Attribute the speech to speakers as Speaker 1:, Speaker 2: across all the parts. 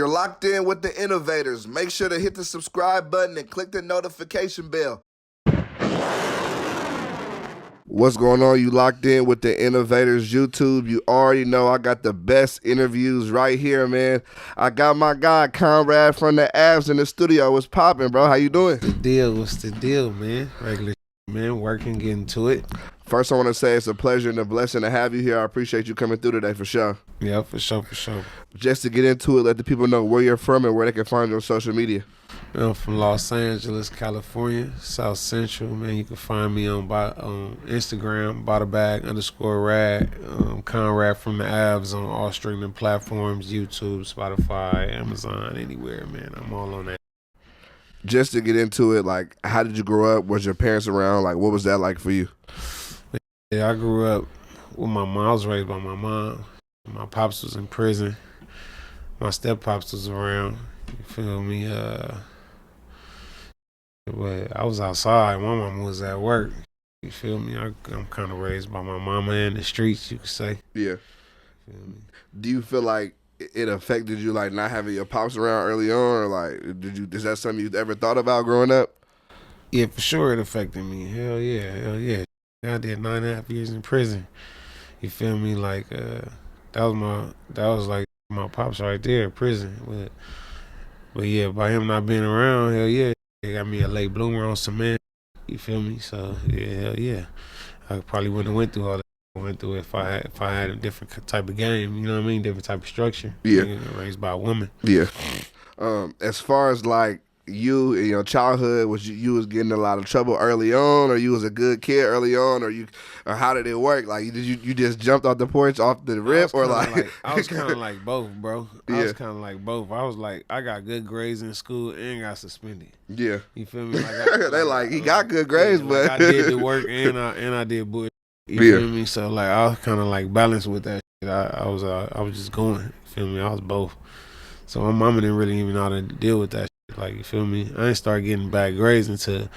Speaker 1: You're locked in with the Innovators. Make sure to hit the subscribe button and click the notification bell. What's going on? You locked in with the Innovators YouTube. You already know I got the best interviews right here, man. I got my guy Conradfrmdaaves in the studio. What's poppin', bro? How you doing?
Speaker 2: What's the deal, man? Regular man, working, getting to it.
Speaker 1: First, I want to say it's a pleasure and a blessing to have you here. I appreciate you coming through today for sure.
Speaker 2: Yeah, for sure.
Speaker 1: Just to get into it, let the people know where you're from and where they can find you on social media.
Speaker 2: I'm from Los Angeles, California, South Central, man. You can find me on Instagram, Boutabag_rad, Conradfrmdaaves on all streaming platforms, YouTube, Spotify, Amazon, anywhere, man. I'm all on that.
Speaker 1: Just to get into it, like, how did you grow up? Was your parents around? Like, what was that like for you?
Speaker 2: Yeah, I grew up with my mom. I was raised by my mom. My pops was in prison. My step-pops was around. You feel me? But I was outside. My mama was at work. You feel me? I'm kind of raised by my mama in the streets, you could say.
Speaker 1: Yeah.
Speaker 2: Feel me?
Speaker 1: Do you feel like it affected you, like, not having your pops around early on, or like, is that something you've ever thought about growing up?
Speaker 2: Yeah, for sure it affected me. Hell yeah. I did 9.5 years in prison. You feel me? Like that was like my pops right there in prison. But yeah, by him not being around, hell yeah, they got me a late bloomer on cement. You feel me? So yeah, hell yeah. I probably wouldn't have went through all that I went through if I had a different type of game. You know what I mean? Different type of structure.
Speaker 1: Yeah.
Speaker 2: Raised by a woman.
Speaker 1: Yeah. As far as like you in your childhood, was you was getting in a lot of trouble early on, or you was a good kid early on, or how did it work? Like, did you just jumped off the porch off the rip, or like
Speaker 2: I was kind of like both, bro.
Speaker 1: Yeah.
Speaker 2: I was kind of like both. I was like, I got good grades in school and got suspended.
Speaker 1: Yeah.
Speaker 2: You feel me? Like
Speaker 1: they like he got good grades,
Speaker 2: yeah,
Speaker 1: but
Speaker 2: like I did the work and I did bullshit. You feel me? So like I was kind of like balanced with that shit. I was just going. You feel me? I was both. So my mama didn't really even know how to deal with that shit. Like, you feel me? I didn't start getting bad grades until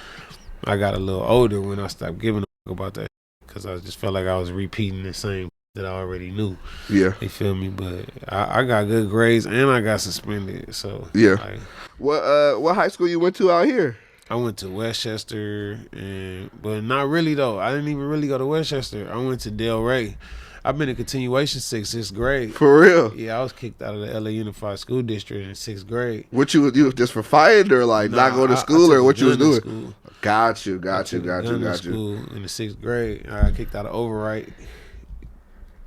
Speaker 2: I got a little older, when I stopped giving a fuck about that, because I just felt like I was repeating the same that I already knew.
Speaker 1: Yeah.
Speaker 2: You feel me? But I got good grades and I got suspended. So
Speaker 1: yeah.
Speaker 2: Like,
Speaker 1: what high school you went to out here?
Speaker 2: I went to Westchester, but not really though. I didn't even really go to Westchester. I went to Del Rey. I've been in continuation sixth grade.
Speaker 1: For real?
Speaker 2: Yeah, I was kicked out of the LA Unified School District in 6th grade.
Speaker 1: What you was just for fighting, or like not going to school, or what you was doing?
Speaker 2: School.
Speaker 1: Got you.
Speaker 2: School in the 6th grade. I got kicked out of Overwrite.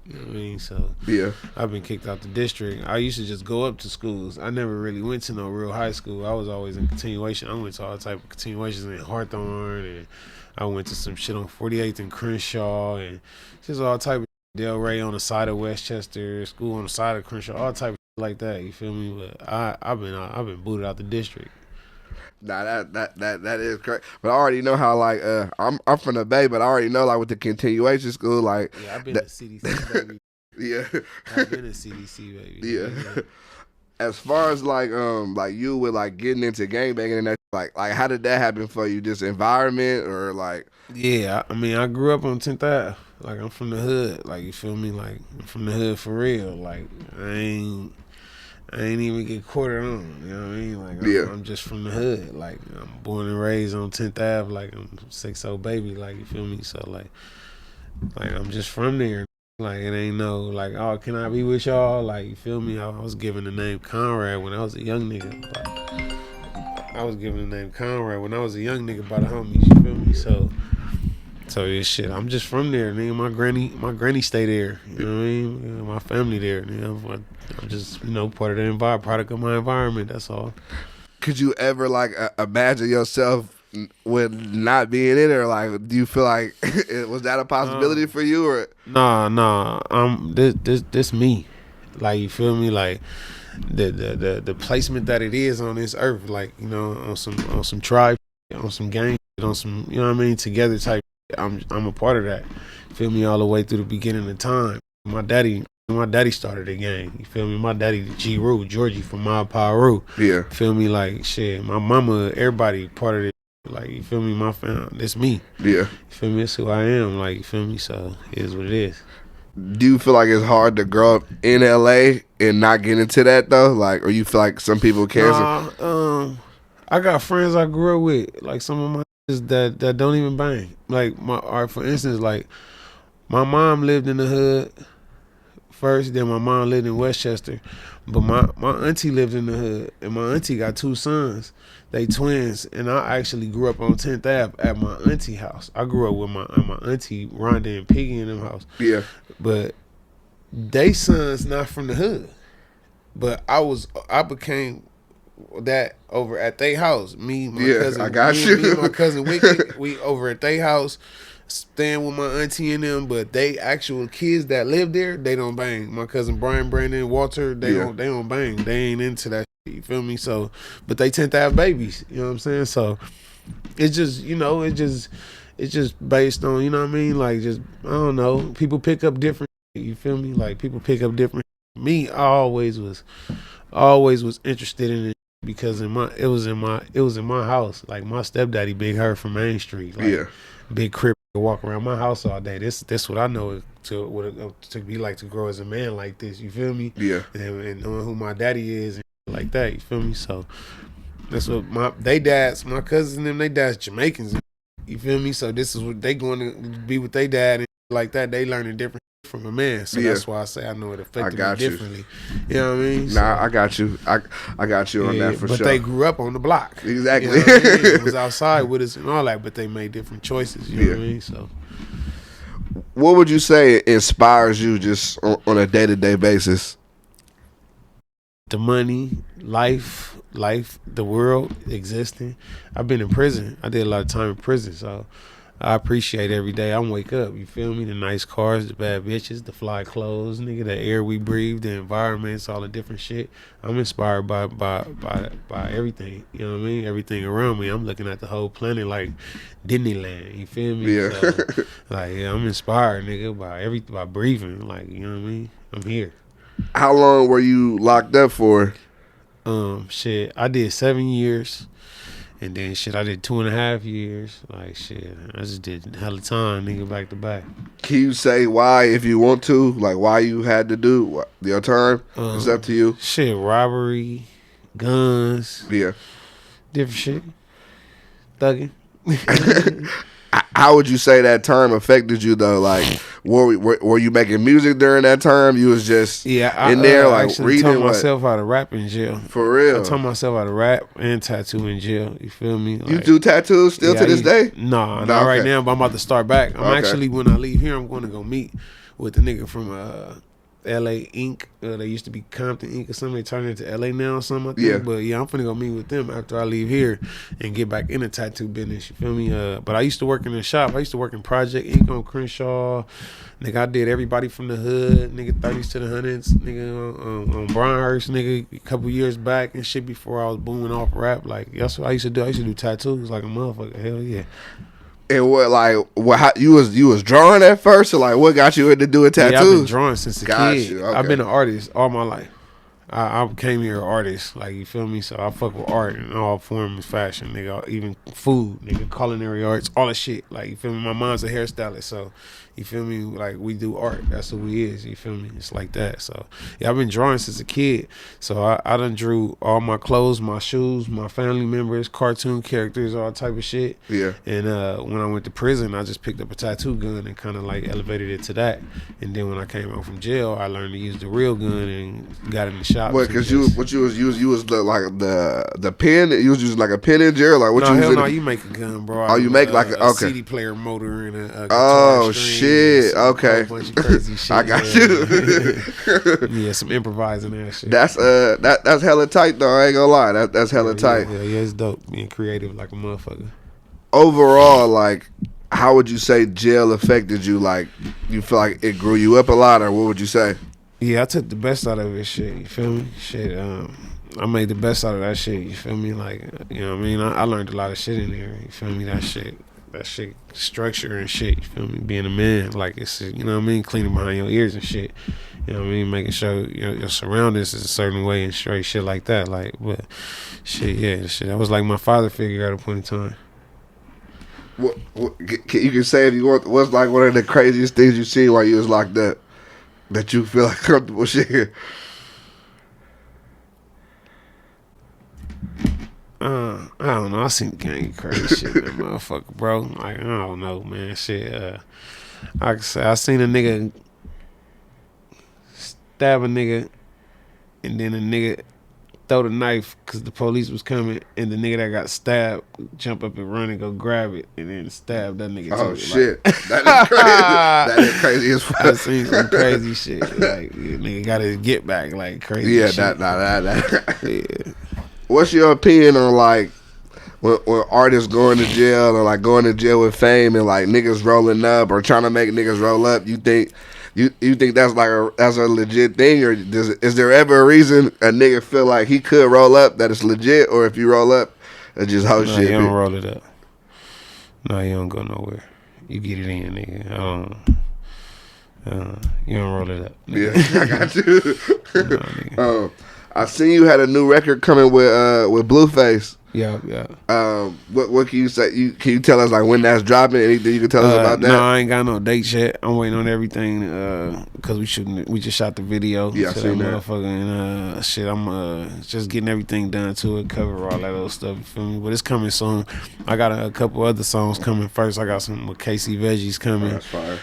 Speaker 2: You know what I mean? So
Speaker 1: yeah,
Speaker 2: I've been kicked out the district. I used to just go up to schools. I never really went to no real high school. I was always in continuation. I went to all type of continuations in Hawthorne, and I went to some shit on 48th and Crenshaw, and just all type of Del Rey on the side of Westchester, school on the side of Crenshaw, all type of shit like that. You feel me? But I've been booted out the district.
Speaker 1: Nah, that is correct. But I already know how, like, I'm from the Bay, but I already know, like, with the continuation school, like,
Speaker 2: yeah, I've been to CDC, baby.
Speaker 1: Yeah,
Speaker 2: I've been to CDC, baby.
Speaker 1: Yeah. As far as like you with like getting into gangbanging and that, like how did that happen for you? Just environment, or like?
Speaker 2: Yeah, I mean, I grew up on 10th Ave. Like, I'm from the hood. Like, you feel me? Like, I'm from the hood for real. Like, I ain't even get quartered on. You know what I mean? Like, I'm just from the hood. Like, I'm born and raised on 10th Ave. Like, I'm 6'0" baby. Like, you feel me? So like I'm just from there. Like, it ain't no like, oh, can I be with y'all? Like, you feel me? I was given the name Conrad when I was a young nigga. I was given the name Conrad when I was a young nigga by the homies. You feel me? So yeah, shit. I'm just from there, nigga. My granny stay there. You know what I mean? You know, my family there. You know, I'm just part of the product of my environment. That's all.
Speaker 1: Could you ever like imagine yourself with not being in there? Like, do you feel like was that a possibility for you, or?
Speaker 2: Nah. This me. Like, you feel me? Like the placement that it is on this earth. Like, you know, on some tribe, on some gang, on some, you know what I mean, together type. I'm a part of that. Feel me? All the way through the beginning of time. My daddy started the gang. You feel me? My daddy, G. Rue, Georgie from Mob Power Rue.
Speaker 1: Yeah.
Speaker 2: Feel me? Like, shit. My mama, everybody part of it. Like, you feel me? My family, it's me.
Speaker 1: Yeah.
Speaker 2: You feel me? It's who I am. Like, you feel me? So it is what it is.
Speaker 1: Do you feel like it's hard to grow up in LA and not get into that though? Like, or you feel like some people can?
Speaker 2: Nah, I got friends I grew up with, like some of my that don't even bang. Like for instance, like my mom lived in the hood first, then my mom lived in Westchester, but my auntie lived in the hood, and my auntie got two sons. They twins, and I actually grew up on 10th Ave at my auntie house. I grew up with my auntie Rhonda and Piggy in them house.
Speaker 1: Yeah,
Speaker 2: but they sons not from the hood. But I became that over at they house. Me, my cousin,
Speaker 1: I got
Speaker 2: me and my cousin Wicked, we over at they house, staying with my auntie and them. But they actual kids that live there, they don't bang. My cousin Brian, Brandon, Walter, they don't bang. They ain't into that shit, you feel me? So, but they tend to have babies. You know what I'm saying? So it's just, it's just based on, you know what I mean? Like, just, I don't know. People pick up different. You feel me? Like, people pick up different. Me, I always was interested in it because it was in my house. Like, my stepdaddy, Big Her from Main Street. Like, big Crip, walk around my house all day. This what I know to be like to grow as a man like this. You feel me?
Speaker 1: Yeah.
Speaker 2: And knowing who my daddy is and like that. You feel me? So that's what my cousins and them, they dads Jamaicans. You feel me? So this is what they going to be with their dad and like that. They learning different from a man. So that's why I say I know it affected me differently. You know what I mean?
Speaker 1: Nah, I got you. I got you on that for sure.
Speaker 2: But they grew up on the block.
Speaker 1: Exactly.
Speaker 2: You know what I mean? It was outside with us and all that, but they made different choices. You know what I mean? So
Speaker 1: what would you say inspires you just on a day-to-day basis?
Speaker 2: The money, life, the world, existing. I've been in prison. I did a lot of time in prison, so I appreciate every day I wake up. You feel me? The nice cars, the bad bitches, the fly clothes, nigga, the air we breathe, the environments, all the different shit. I'm inspired by everything. You know what I mean? Everything around me. I'm looking at the whole planet like Disneyland. You feel me?
Speaker 1: Yeah.
Speaker 2: So, like, I'm inspired, nigga, by breathing. Like, you know what I mean? I'm here.
Speaker 1: How long were you locked up for?
Speaker 2: Shit, I did 7 years. And then shit, I did 2.5 years. Like shit, I just did hella time, nigga, back to back.
Speaker 1: Can you say why, if you want to, like why you had to do your time? It's up to you.
Speaker 2: Shit, robbery, guns, different shit, thugging.
Speaker 1: How would you say that time affected you though? Like, were you making music during that time? You was just in there like reading.
Speaker 2: I taught myself how to rap in jail.
Speaker 1: For real,
Speaker 2: I taught myself how to rap and tattoo in jail. You feel me? Like,
Speaker 1: you do tattoos still to this day?
Speaker 2: No, not right now. But I'm about to start back. I'm actually, when I leave here, I'm going to go meet with the nigga from LA Inc. They used to be Compton Inc. or something. They turned into LA now or something. I think.
Speaker 1: Yeah.
Speaker 2: But yeah, I'm finna go meet with them after I leave here and get back in the tattoo business. You feel me? But I used to work in the shop. I used to work in Project Inc. on Crenshaw. Nigga, I did everybody from the hood. Nigga, 30s to the 100s. Nigga, on Bryanhurst. Nigga, a couple years back and shit before I was booming off rap. Like, that's what I used to do. I used to do tattoos like a motherfucker. Hell yeah.
Speaker 1: And how, you was drawing at first, or like what got you into doing tattoos?
Speaker 2: Yeah, I've been drawing since a kid.
Speaker 1: Okay.
Speaker 2: I've been an artist all my life. I came here an artist, like, you feel me? So I fuck with art in all forms, fashion, nigga, even food, nigga, culinary arts, all that shit. Like, you feel me? My mom's a hairstylist, so you feel me? Like, we do art. That's who we is. You feel me? It's like that. So yeah, I've been drawing since a kid. So I done drew all my clothes, my shoes, my family members, cartoon characters, all type of shit.
Speaker 1: Yeah.
Speaker 2: And when I went to prison, I just picked up a tattoo gun and kind of like elevated it to that. And then when I came out from jail, I learned to use the real gun and got in the shop.
Speaker 1: What? Because you was the pen. You was using like a pen in jail. Like what you?
Speaker 2: Hell no, you make a gun, bro.
Speaker 1: Oh, you make like a
Speaker 2: CD player motor and a guitar string.
Speaker 1: Shit. Okay.
Speaker 2: A bunch of crazy shit.
Speaker 1: I got you.
Speaker 2: Yeah, some improvising that shit.
Speaker 1: That's hella tight though. I ain't gonna lie. That's hella tight.
Speaker 2: Yeah, it's dope. Being creative like a motherfucker.
Speaker 1: Overall, like, how would you say jail affected you? Like, you feel like it grew you up a lot, or what would you say?
Speaker 2: Yeah, I took the best out of it. Shit, you feel me? Shit, I made the best out of that shit. You feel me? Like, you know what I mean? I learned a lot of shit in there. You feel me? That shit, structure and shit. You feel me? Being a man, like, it's, you know what I mean? Cleaning behind your ears and shit. You know what I mean? Making sure your surroundings is a certain way and straight shit like that. Like, but shit, yeah, shit. That was like my father figure at a point in time.
Speaker 1: What you can say if you want? What's like one of the craziest things you seen while you was locked up? that you feel like comfortable sharing?
Speaker 2: I don't know. I seen gang crazy shit, that motherfucker, bro. Like, I don't know, man. Shit. Like I said, I seen a nigga stab a nigga, and then a nigga throw the knife because the police was coming, and the nigga that got stabbed jump up and run and go grab it, and then stab that nigga.
Speaker 1: Oh
Speaker 2: too.
Speaker 1: shit, like, that is crazy. That is crazy as fuck.
Speaker 2: I seen some crazy shit. Like, nigga got his get back, like crazy.
Speaker 1: Yeah,
Speaker 2: shit.
Speaker 1: that.
Speaker 2: Yeah.
Speaker 1: What's your opinion on like when artists going to jail or like going to jail with fame and like niggas rolling up or trying to make niggas roll up? You think that's like that's a legit thing, or is there ever a reason a nigga feel like he could roll up that it's legit, or if you roll up, it's just hoe shit?
Speaker 2: You don't roll it up. No, you don't go nowhere. You get it in, nigga. You don't roll it up. Nigga.
Speaker 1: Yeah, I got you.
Speaker 2: No, nigga.
Speaker 1: I seen you had a new record coming with Blueface.
Speaker 2: Yeah.
Speaker 1: What can you say? Can you tell us like when that's dropping? Anything you can tell us about that?
Speaker 2: No, I ain't got no dates yet. I'm waiting on everything because we just shot the video.
Speaker 1: Yeah, I seen that.
Speaker 2: Motherfucker, and shit. I'm just getting everything done to it, cover all that other stuff. You feel me? But it's coming soon. I got a couple other songs coming first. I got some with Casey Veggies coming.
Speaker 1: Oh, that's fire.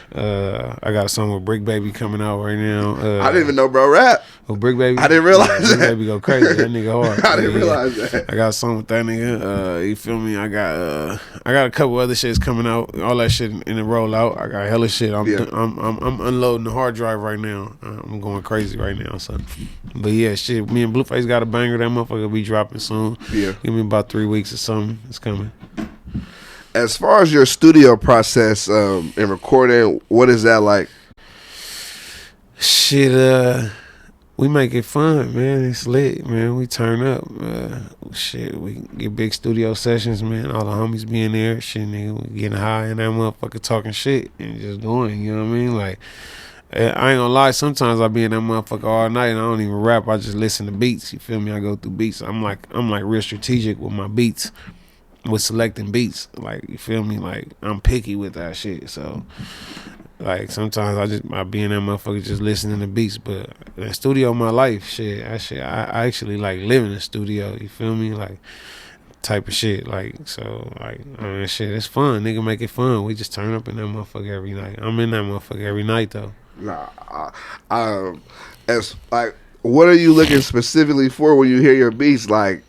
Speaker 2: I got a song with Brick Baby coming out right now.
Speaker 1: I didn't even know bro rap.
Speaker 2: Oh, Brick Baby.
Speaker 1: I didn't realize that.
Speaker 2: Brick Baby go crazy. That nigga hard.
Speaker 1: I didn't realize that.
Speaker 2: I got a song with that nigga. You feel me? I got a couple other shits coming out. All that shit in the rollout. I got hella shit. I'm unloading the hard drive right now. I'm going crazy right now, son. But yeah, shit. Me and Blueface got a banger. That motherfucker be dropping soon.
Speaker 1: Yeah.
Speaker 2: Give me about 3 weeks or something. It's coming.
Speaker 1: As far as your studio process in recording, what is that like?
Speaker 2: Shit. We make it fun, man. It's lit, man. We turn up. Shit, we get big studio sessions, man. All the homies be in there. Shit, nigga, we getting high and that motherfucker talking shit and just going, you know what I mean? Like, I ain't gonna lie, sometimes I be in that motherfucker all night and I don't even rap. I just listen to beats, you feel me? I go through beats. I'm like real strategic with my beats, with selecting beats. Like, you feel me? Like, I'm picky with that shit, so... Like sometimes I be in that motherfucker just listening to beats, but the studio my life, shit. I actually like living in the studio. You feel me? Like type of shit. Like so, like I mean, shit. It's fun. Nigga, make it fun. We just turn up in that motherfucker every night. I'm in that motherfucker every night though.
Speaker 1: Nah, as like, what are you looking specifically for when you hear your beats? Like,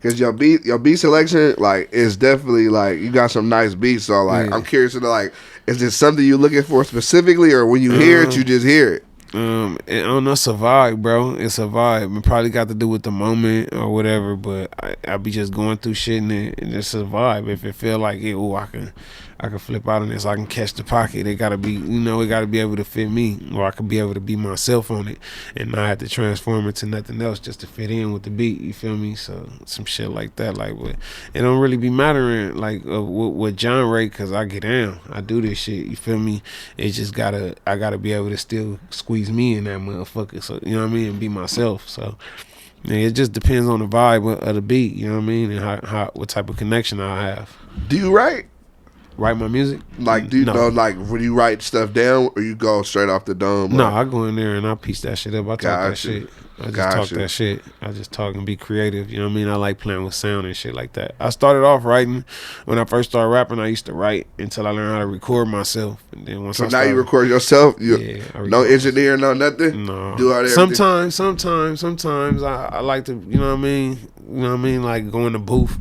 Speaker 1: cause your beat selection like is definitely like you got some nice beats. So like, yeah. I'm curious to know like. Is this something you looking for specifically, or when you hear it, you just hear it?
Speaker 2: I don't know, it's a vibe, bro. It's a vibe. It probably got to do with the moment or whatever, but I be just going through shit and it's a vibe. If it feel like it, I can flip out on this. I can catch the pocket. It gotta be, it gotta be able to fit me, or I could be able to be myself on it and not have to transform it to nothing else just to fit in with the beat. You feel me? So some shit like that. Like, but it don't really be mattering like what genre, cause I get down. I do this shit. You feel me? It just I gotta be able to still squeeze me in that motherfucker. So you know what I mean, and be myself. So. Yeah, it just depends on the vibe of the beat, you know what I mean, and how what type of connection I have.
Speaker 1: Do you write
Speaker 2: my music?
Speaker 1: Like, do you know, like, when you write stuff down, or you go straight off the dome?
Speaker 2: No, I go in there and I piece that shit up. I talk that shit. I just talk that shit. I just talk and be creative. You know what I mean? I like playing with sound and shit like that. I started off writing. When I first started rapping, I used to write until I learned how to record myself. And then once
Speaker 1: now you record yourself?
Speaker 2: Yeah.
Speaker 1: No engineer, no nothing?
Speaker 2: No.
Speaker 1: Do all that?
Speaker 2: Sometimes I like to, you know what I mean? Like go in the booth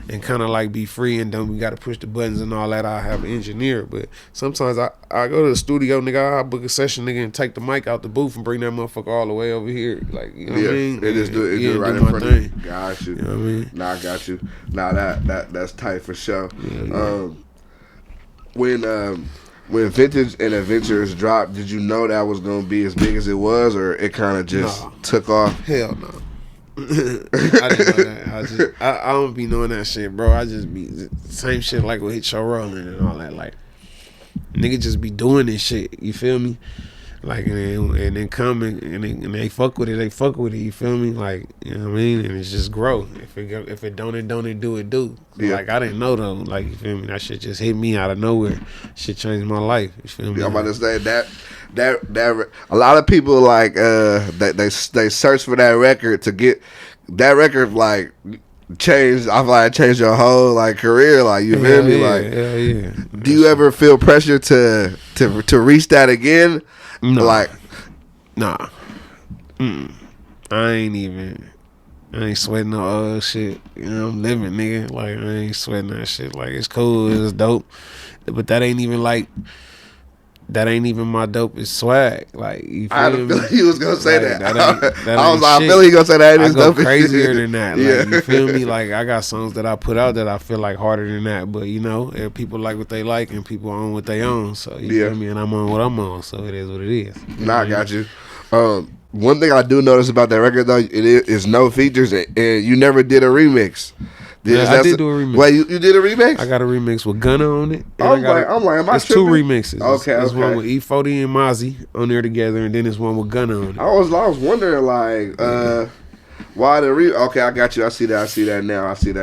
Speaker 2: and kind of like be free, and then we got to push the buttons and all that. I have an engineer, but sometimes I go to the studio, nigga, I book a session, nigga, and take the mic out the booth and bring that motherfucker all the way over here. Like, you know what I mean?
Speaker 1: It just do it right in front of you. Got you.
Speaker 2: You know what I mean?
Speaker 1: Nah, I got you. Nah, that's tight for sure.
Speaker 2: Yeah.
Speaker 1: When Vintage and Adventurous dropped, did you know that was gonna be as big as it was, or it kind of just took off?
Speaker 2: Hell no. I didn't know that. I don't be knowing that shit, bro. I just be same shit like with Hit Show Rolling and all that. Like, nigga just be doing this shit. You feel me? Like and then come and they fuck with it. They fuck with it. You feel me? Like, you know what I mean? And it's just grow. If it don't, it don't. It do. It do.
Speaker 1: Yeah.
Speaker 2: Like I didn't know though. Like, you feel me? That shit just hit me out of nowhere. Shit changed my life. You feel me?
Speaker 1: Yeah, I'm about to say that a lot of people like they search for that record to get that record like changed. I feel like it changed your whole like career. Like, you feel me? Like,
Speaker 2: yeah.
Speaker 1: Do you ever feel pressure to reach that again?
Speaker 2: No.
Speaker 1: Like,
Speaker 2: nah. I ain't sweating no old shit. You know, I'm living, nigga. Like, I ain't sweating that shit. Like, it's cool, it's dope. But that ain't even my dopest swag. Like, you feel
Speaker 1: I had a
Speaker 2: me?
Speaker 1: feeling he was gonna say
Speaker 2: Like,
Speaker 1: that.
Speaker 2: I was
Speaker 1: I feel he gonna say that.
Speaker 2: I go
Speaker 1: dopest
Speaker 2: crazier
Speaker 1: shit.
Speaker 2: than that. Like, you feel me? Like, I got songs that I put out that I feel like harder than that. But, you know, people like what they like and people own what they own. So, you feel me? And I'm on what I'm on. So, it is what it is.
Speaker 1: Nah, I got you. One thing I do notice about that record though, it is no features, and you never did a remix.
Speaker 2: I did do a remix.
Speaker 1: Wait, you did a remix?
Speaker 2: I got a remix with Gunna on it.
Speaker 1: I'm like, am I
Speaker 2: it's
Speaker 1: tripping?
Speaker 2: two remixes.
Speaker 1: Okay,
Speaker 2: There's one with E40 and Mozzie on there together, and then there's one with Gunna on it.
Speaker 1: I was wondering like, why the Okay, I got you. I see that now. Yep. I did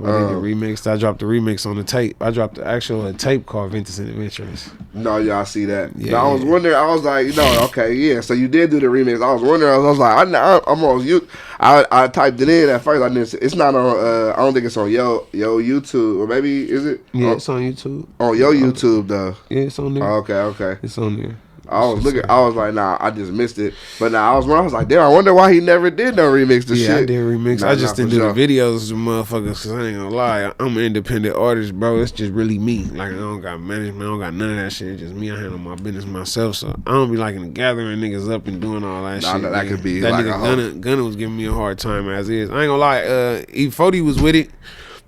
Speaker 2: the remix. I dropped the remix on the tape. I dropped the actual tape called Adventurous.
Speaker 1: No, yeah, I see that.
Speaker 2: Yeah,
Speaker 1: no, I was wondering. I was like, okay, yeah. So you did do the remix. I was wondering. I was like, I'm on you. I typed it in at first. I didn't. It's not on. I don't think it's on yo YouTube, or maybe is it?
Speaker 2: Yeah, it's on YouTube.
Speaker 1: On your YouTube though.
Speaker 2: Yeah, it's on there.
Speaker 1: Okay.
Speaker 2: It's on there.
Speaker 1: I was looking. I was like, nah, I just missed it. But now I was like, damn, I wonder why he never did no remix. Shit.
Speaker 2: I did remix. I just didn't do the videos, motherfuckers. Cause I ain't gonna lie, I'm an independent artist, bro. It's just really me. Like, I don't got management. I don't got none of that shit. It's just me. I handle my business myself. So I don't be liking gathering niggas up and doing all that shit.
Speaker 1: That could be
Speaker 2: that
Speaker 1: like
Speaker 2: nigga Gunna was giving me a hard time as is. I ain't gonna lie. E40 was with it.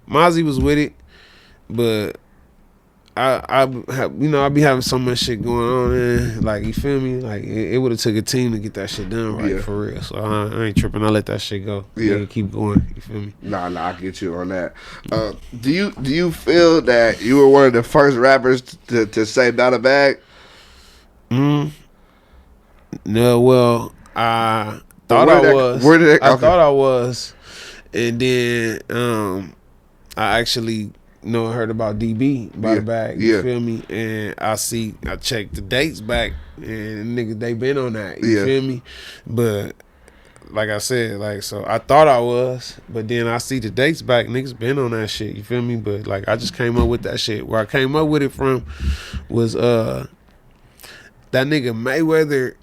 Speaker 2: Mozzie was with it, but. I be having so much shit going on, man. Like, you feel me? Like, it would have took a team to get that shit done right, for real. So I ain't tripping. I let that shit go. Yeah, keep going. You feel me?
Speaker 1: Nah, I get you on that. Do you feel that you were one of the first rappers to say Boutabag?
Speaker 2: No, well, I thought I was. I thought I was, and then I actually. I heard about DB Boutabag, you feel me? And I checked the dates back, and niggas, they been on that, you feel me? But like I said, like, so I thought I was, but then I see the dates back, niggas been on that shit, you feel me? But like, I just came up with that shit. Where I came up with it from was that nigga Mayweather.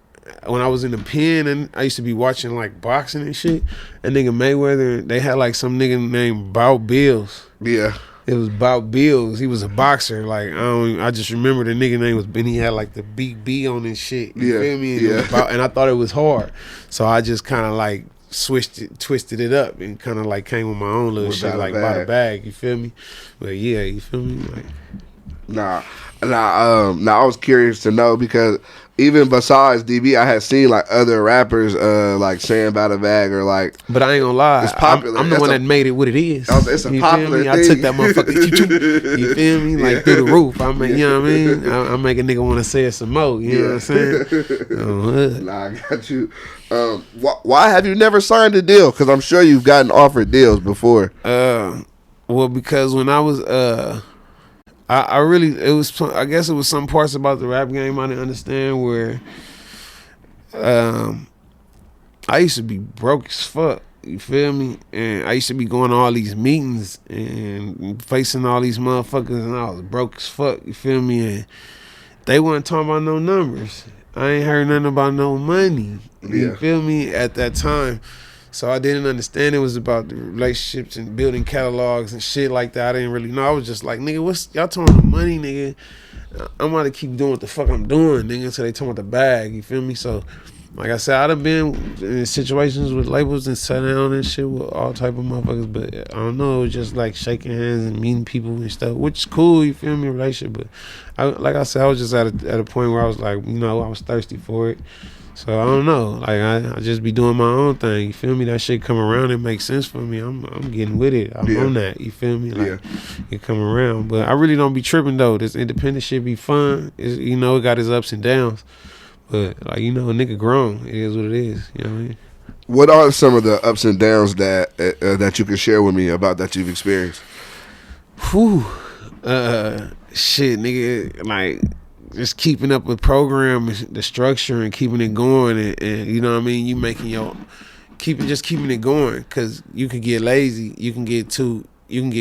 Speaker 2: When I was in the pen and I used to be watching like boxing and shit, that nigga Mayweather, they had like some nigga named Bout Bills.
Speaker 1: Yeah.
Speaker 2: It was Bout Bills. He was a boxer. Like, I just remember the nigga name was Benny. He had like the big B on his shit. You feel me? And, and I thought it was hard. So I just kind of like twisted it up and kind of like came with my own little shit, like Boutabag. You feel me? But yeah, you feel me? Like,
Speaker 1: Nah, I was curious to know because even besides DB, I had seen like other rappers like saying Boutabag or like.
Speaker 2: But I ain't gonna lie,
Speaker 1: it's popular.
Speaker 2: I'm the one that made it what it is.
Speaker 1: It's a popular thing.
Speaker 2: I took that motherfucker. You feel me? Like through the roof. I mean, you know what I mean? I make a nigga want to say it some more. You know what I'm saying?
Speaker 1: Nah, I got you. Why have you never signed a deal? Because I'm sure you've gotten offered deals before.
Speaker 2: Well, because when I was I guess it was some parts about the rap game I didn't understand where I used to be broke as fuck, you feel me? And I used to be going to all these meetings and facing all these motherfuckers and I was broke as fuck, you feel me? And they wasn't talking about no numbers. I ain't heard nothing about no money, you feel me, at that time. So I didn't understand it was about the relationships and building catalogs and shit like that. I didn't really know. I was just like, nigga, what's y'all talking about money, nigga? I'm about to keep doing what the fuck I'm doing, nigga, until they talking about the bag, you feel me? So, like I said, I done been in situations with labels and sat down and shit with all type of motherfuckers, but I don't know, it was just like shaking hands and meeting people and stuff, which is cool, you feel me, relationship, but like I said, I was just at a point where I was like, I was thirsty for it. So I don't know, like I just be doing my own thing. You feel me? That shit come around, it makes sense for me. I'm getting with it. I'm on that. You feel me? Like it come around, but I really don't be tripping though. This independent shit be fun. It got its ups and downs, But like, you know, a nigga grown. It is what it is. You know what I mean?
Speaker 1: What are some of the ups and downs that you can share with me about that you've experienced?
Speaker 2: Whew. Shit, nigga, like just keeping up with program, the structure, and keeping it going, and you know what I mean. You making your keeping it going, cause you can get lazy, you can get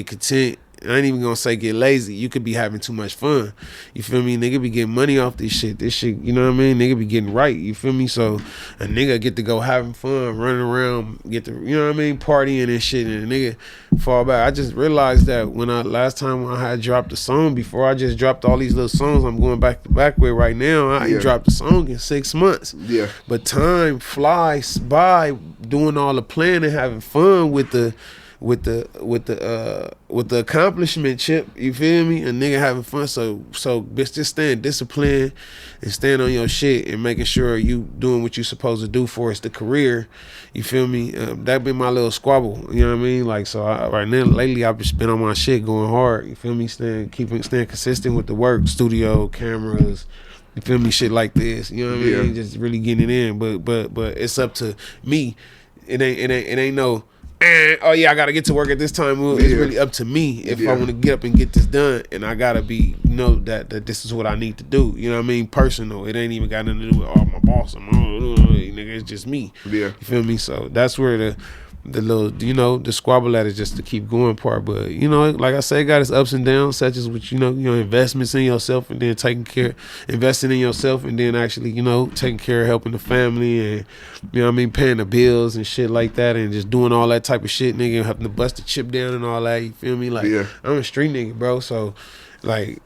Speaker 2: content. I ain't even gonna say get lazy. You could be having too much fun. You feel me? Nigga be getting money off this shit. This shit, you know what I mean? Nigga be getting right. You feel me? So a nigga get to go having fun, running around, get to, you know what I mean, partying and shit, and a nigga fall back. I just realized that last time I had dropped a song, before I just dropped all these little songs I'm going back to back with right now, I ain't dropped a song in 6 months.
Speaker 1: Yeah.
Speaker 2: But time flies by doing all the planning, having fun with the accomplishment chip, you feel me? A nigga having fun, so bitch, just staying disciplined and staying on your shit and making sure you doing what you supposed to do for us, the career, you feel me? That been my little squabble, you know what I mean? Like, so right now, lately, I've just been on my shit, going hard, you feel me? Staying consistent with the work, studio, cameras, you feel me? Shit like this, you know what I mean? Just really getting it in, but it's up to me. It ain't no, oh yeah, I gotta get to work at this time. It's really up to me if I want to get up and get this done, and I gotta that this is what I need to do. You know what I mean? Personal. It ain't even got nothing to do with my boss. Nigga, it's just me. Yeah. You feel me? So that's where the little, you know, the squabble at is just to keep going part. But you know, like I say, it got its ups and downs, such as with you know investments in yourself, and then investing in yourself, and then actually, you know, taking care of helping the family, and you know what I mean, paying the bills and shit like that, and just doing all that type of shit, nigga, having to bust the chip down and all that. You feel me? Like, I'm a street nigga, bro. So like,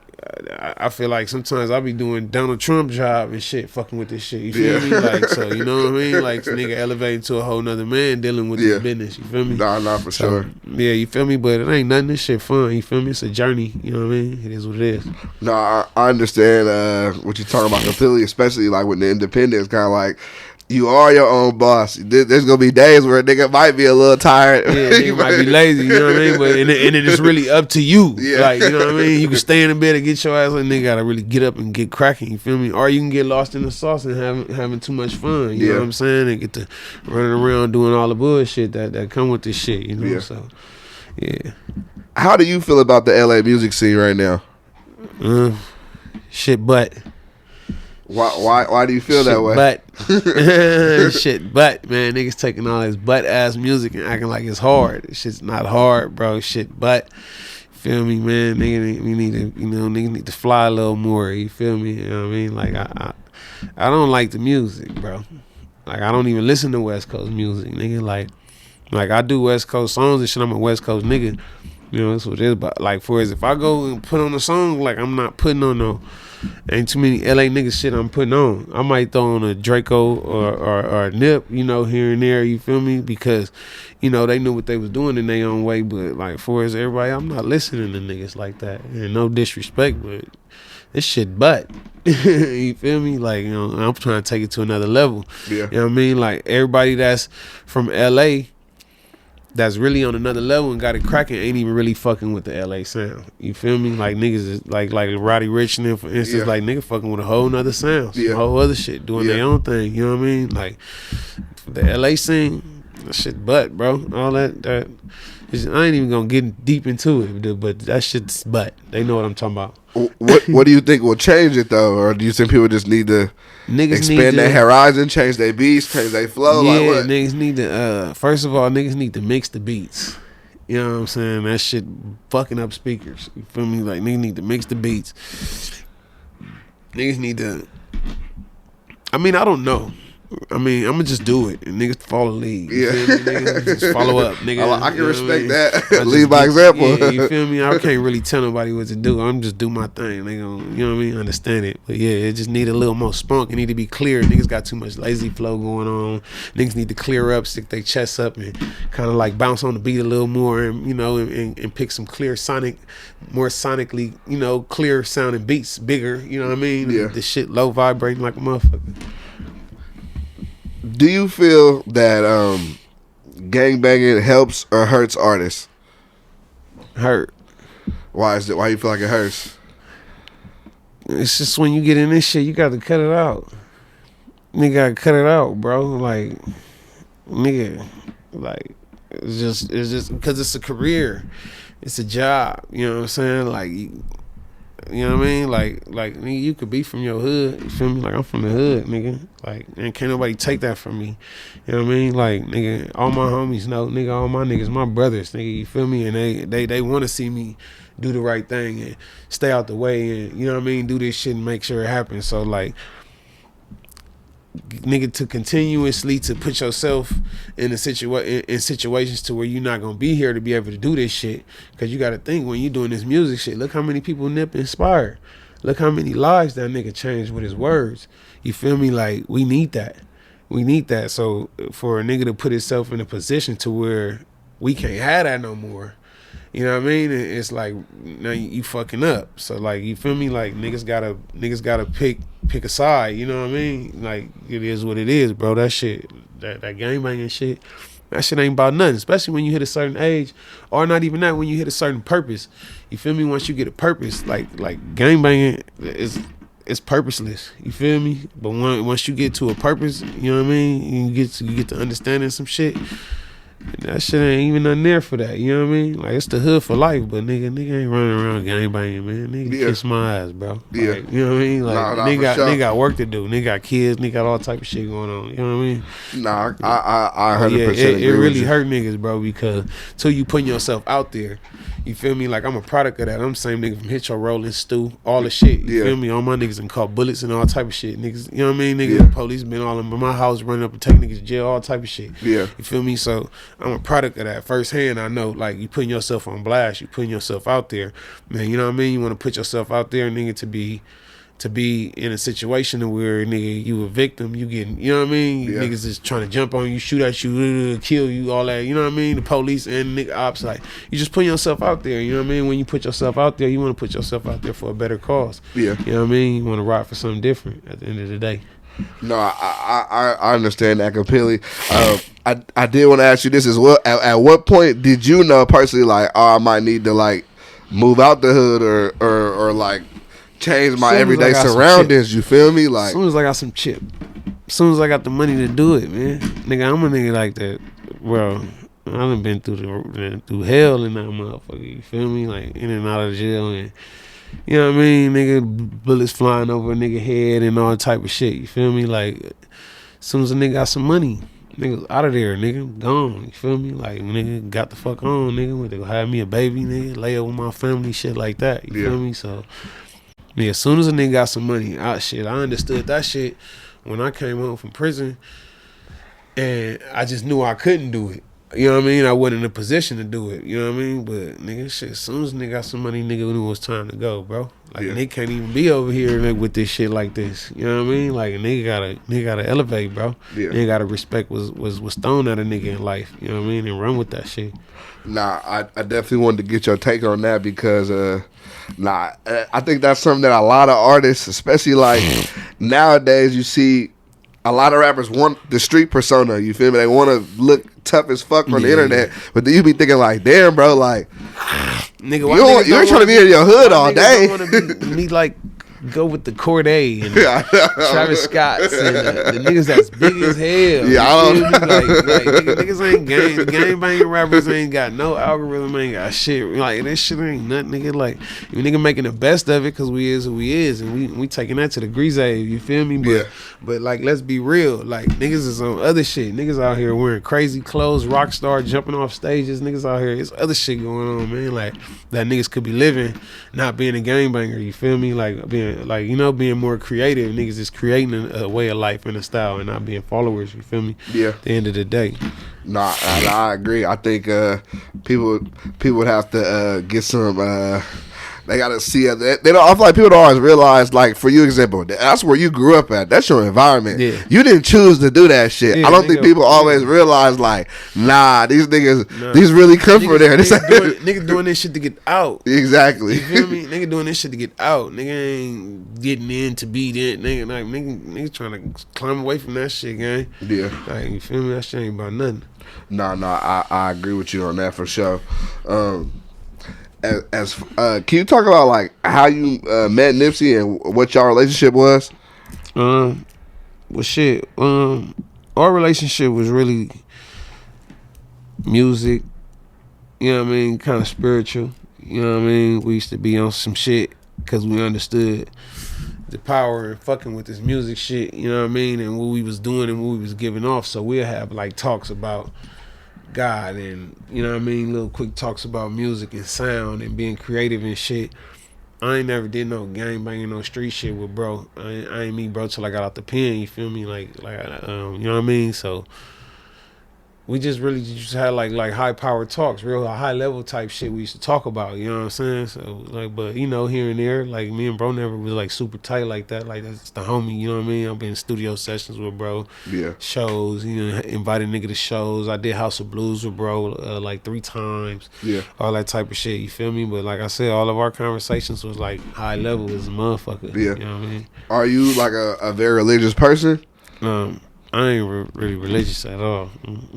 Speaker 2: I feel like sometimes I be doing Donald Trump job and shit, fucking with this shit. You feel me? Like, so you know what I mean? Like, nigga elevating to a whole nother man dealing with this business. You feel me?
Speaker 1: Nah, for sure.
Speaker 2: Yeah, you feel me? But it ain't nothing. This shit fun. You feel me? It's a journey. You know what I mean? It is what it is.
Speaker 1: No, I understand what you're talking about completely, especially like with the independence, kind of like, you are your own boss. There's gonna be days where a nigga might be a little tired.
Speaker 2: Yeah, nigga might be lazy. You know what I mean? But and it is really up to you. Yeah. Like, you know what I mean? You can stay in the bed and get your ass. Nigga gotta really get up and get cracking. You feel me? Or you can get lost in the sauce and having too much fun. You know what I'm saying? And get to running around doing all the bullshit that come with this shit. You know? Yeah. So yeah.
Speaker 1: How do you feel about the LA music scene right now?
Speaker 2: Shit, but.
Speaker 1: Why do you feel that way?
Speaker 2: Shit, but man, niggas taking all this butt ass music and acting like it's hard. This shit's not hard, bro. Shit, but feel me, man. Niggas need to fly a little more. You feel me? You know what I mean? Like I don't like the music, bro. Like I don't even listen to West Coast music, nigga. Like I do West Coast songs and shit. I'm a West Coast nigga. You know, that's what it is. But like, if I go and put on a song, like I'm not putting on no. Ain't too many LA niggas shit I'm putting on. I might throw on a Drakeo or a Nip, you know, here and there, you feel me? Because, you know, they knew what they was doing in their own way. But like, for as everybody, I'm not listening to niggas like that. And no disrespect, but this shit butt. You feel me? Like, you know, I'm trying to take it to another level. Yeah. You know what I mean? Like, everybody that's from LA that's really on another level and got it cracking ain't even really fucking with the LA sound. You feel me? Like niggas is like Roddy Ricch and them, for instance, like nigga fucking with a whole nother sound, some whole other shit, doing their own thing. You know what I mean? Like the LA scene, that shit butt, bro. All that I ain't even gonna get deep into it, but that shit's butt. They know what I'm talking about.
Speaker 1: What do you think will change it though, or do you think people just need to expand their horizon, change their beats, change their flow?
Speaker 2: Yeah,
Speaker 1: like what?
Speaker 2: Niggas need to. First of all, niggas need to mix the beats. You know what I'm saying? That shit fucking up speakers. You feel me? Like niggas need to mix the beats. Niggas need to. I mean, I don't know. I mean, I'm gonna just do it, and niggas follow the lead. You feel me? Niggas just follow up, nigga.
Speaker 1: I can respect that. Lead by example.
Speaker 2: Yeah, you feel me? I can't really tell nobody what to do. I'm just do my thing. They gonna, you know what I mean? Understand it. But yeah, it just need a little more spunk. It need to be clear. Niggas got too much lazy flow going on. Niggas need to clear up, stick their chests up, and kind of like bounce on the beat a little more, and you know, and pick some clear more sonically, you know, clear sounding beats, bigger. You know what I mean? Yeah. The shit low vibrating like a motherfucker.
Speaker 1: Do you feel that gangbanging helps or hurts artists?
Speaker 2: Hurt.
Speaker 1: Why is it? Why you feel like it hurts?
Speaker 2: It's just when you get in this shit, you got to cut it out. nigga gotta cut it out, bro. Like, nigga, like, it's just because it's a career, it's a job. You know what I'm saying? Like, you know what I mean? Like, nigga, you could be from your hood. You feel me? Like, I'm from the hood, nigga. Like, and can't nobody take that from me. You know what I mean? Like, nigga, all my homies know, nigga, all my niggas, my brothers, nigga. You feel me? And they want to see me do the right thing and stay out the way, and you know what I mean, do this shit and make sure it happens. So like, nigga, to continuously to put yourself in in situations to where you're not gonna be here to be able to do this shit, because you got to think, when you doing this music shit, look how many people Nip inspired, look how many lives that nigga changed with his words. You feel me? Like, we need that. So for a nigga to put himself in a position to where we can't have that no more, you know what I mean? It's like, now you fucking up. So like, you feel me? Like, niggas gotta pick a side. You know what I mean? Like, it is what it is, bro. That shit, that gangbanging shit, that shit ain't about nothing. Especially when you hit a certain age, or not even that, when you hit a certain purpose. You feel me? Once you get a purpose, like gangbanging it's purposeless. You feel me? But once you get to a purpose, you know what I mean? You get to understanding some shit. That shit ain't even nothing there for that. You know what I mean? Like, it's the hood for life, but nigga ain't running around gangbanging, man. Nigga, kiss my ass, bro.
Speaker 1: Yeah.
Speaker 2: Like, you know what I mean? Like, nigga got work to do. Nigga got kids. Nigga got all type of shit going on. You know what I mean?
Speaker 1: Nah, I 100% agree.
Speaker 2: It really hurt niggas, bro, because till you putting yourself out there, you feel me? Like, I'm a product of that. I'm the same nigga from Hit Your Rolling Stew, all the shit. You feel me? All my niggas and caught bullets and all type of shit. Niggas, you know what I mean? Niggas, police been all in my house running up and taking niggas to jail, all type of shit.
Speaker 1: Yeah.
Speaker 2: You feel me? So I'm a product of that firsthand. I know, like, you putting yourself on blast, you putting yourself out there, man. You know what I mean? You want to put yourself out there, nigga, to be in a situation where, nigga, you a victim, you getting, you know what I mean? Yeah. Niggas is trying to jump on you, shoot at you, kill you, all that. You know what I mean? The police and nigga ops, like, you just putting yourself out there. You know what I mean? When you put yourself out there, you want to put yourself out there for a better cause. Yeah. You know what I mean? You want to ride for something different at the end of the day.
Speaker 1: No, I understand that completely. I did want to ask you this as well. At what point did you know personally, like, oh, I might need to, like, move out the hood or like change my everyday surroundings? You feel me? Like,
Speaker 2: as soon as I got some chip, as soon as I got the money to do it, man. Nigga, I'm a nigga like that. Well, I done been through hell in that motherfucker. You feel me? Like, in and out of jail, and you know what I mean? Nigga, bullets flying over a nigga head and all type of shit. You feel me? Like, as soon as a nigga got some money, nigga out of there, nigga, gone. You feel me? Like, nigga got the fuck on, nigga. Went to go have me a baby, nigga, lay up with my family, shit like that. You feel me? So, yeah, as soon as a nigga got some money, I understood that shit when I came home from prison, and I just knew I couldn't do it. You know what I mean? I wasn't in a position to do it. You know what I mean? But, nigga, shit, as soon as nigga got some money, nigga knew it was time to go, bro. Like, nigga can't even be over here, like, with this shit like this. You know what I mean? Like, a nigga gotta elevate, bro. Nigga gotta respect what's thrown at a nigga in life. You know what I mean? And run with that shit.
Speaker 1: Nah, I definitely wanted to get your take on that because, I think that's something that a lot of artists, especially, like, nowadays, you see a lot of rappers want the street persona. You feel me? They want to look tough as fuck on the internet, but then you be thinking like, damn, bro, like, nigga, you ain't trying to be in your hood all day.
Speaker 2: Don't want to be like, go with the Corday and Travis Scott's and the niggas that's big as hell. Yeah, I don't like niggas ain't gang banging rappers ain't got no algorithm, ain't got shit. Like, that shit ain't nothing, nigga. Like, you nigga making the best of it because we is who we is, and we taking that to the grease. You feel me? But like, let's be real. Like, niggas is on other shit. Niggas out here wearing crazy clothes, rock star, jumping off stages. Niggas out here, it's other shit going on, man. Like, that niggas could be living, not being a gangbanger. You feel me? Like, being more creative. Niggas is creating a way of life and a style and not being followers. You feel me? Yeah. At the end of the day.
Speaker 1: Nah, I agree. I think people would have to get some. They gotta see it. They don't. I feel like people don't always realize. Like, for you, example, that's where you grew up at. That's your environment. Yeah. You didn't choose to do that shit. Yeah, I don't think people always realize. Like, nah, these niggas, these really come from there.
Speaker 2: Nigga doing this shit to get out.
Speaker 1: Exactly.
Speaker 2: You feel me? Nigga doing this shit to get out. Nigga ain't getting in to be that. Nigga trying to climb away from that shit, gang. Yeah. Like, you feel me? That shit ain't about nothing.
Speaker 1: Nah, I agree with you on that for sure. Can you talk about, like, how you met Nipsey and what y'all relationship was?
Speaker 2: Well, shit. Our relationship was really music. You know what I mean? Kind of spiritual. You know what I mean? We used to be on some shit because we understood the power and fucking with this music shit. You know what I mean? And what we was doing and what we was giving off. So we'll have like talks about God and, you know what I mean, little quick talks about music and sound and being creative and shit. I ain't never did no gang banging, no street shit with bro. I ain't meet bro till I got out the pen. You feel me? Like you know what I mean? So we just really just had like high power talks, real high level type shit we used to talk about. You know what I'm saying? So like, but you know, here and there, like me and bro never was like super tight like that. Like that's the homie. You know what I mean? I've been in studio sessions with bro.
Speaker 1: Yeah.
Speaker 2: Shows. You know, invited nigga to shows. I did House of Blues with bro like 3 times.
Speaker 1: Yeah.
Speaker 2: All that type of shit. You feel me? But like I said, all of our conversations was like high level as a motherfucker.
Speaker 1: Yeah.
Speaker 2: You know what I mean?
Speaker 1: Are you like a very religious person?
Speaker 2: I ain't really religious at all.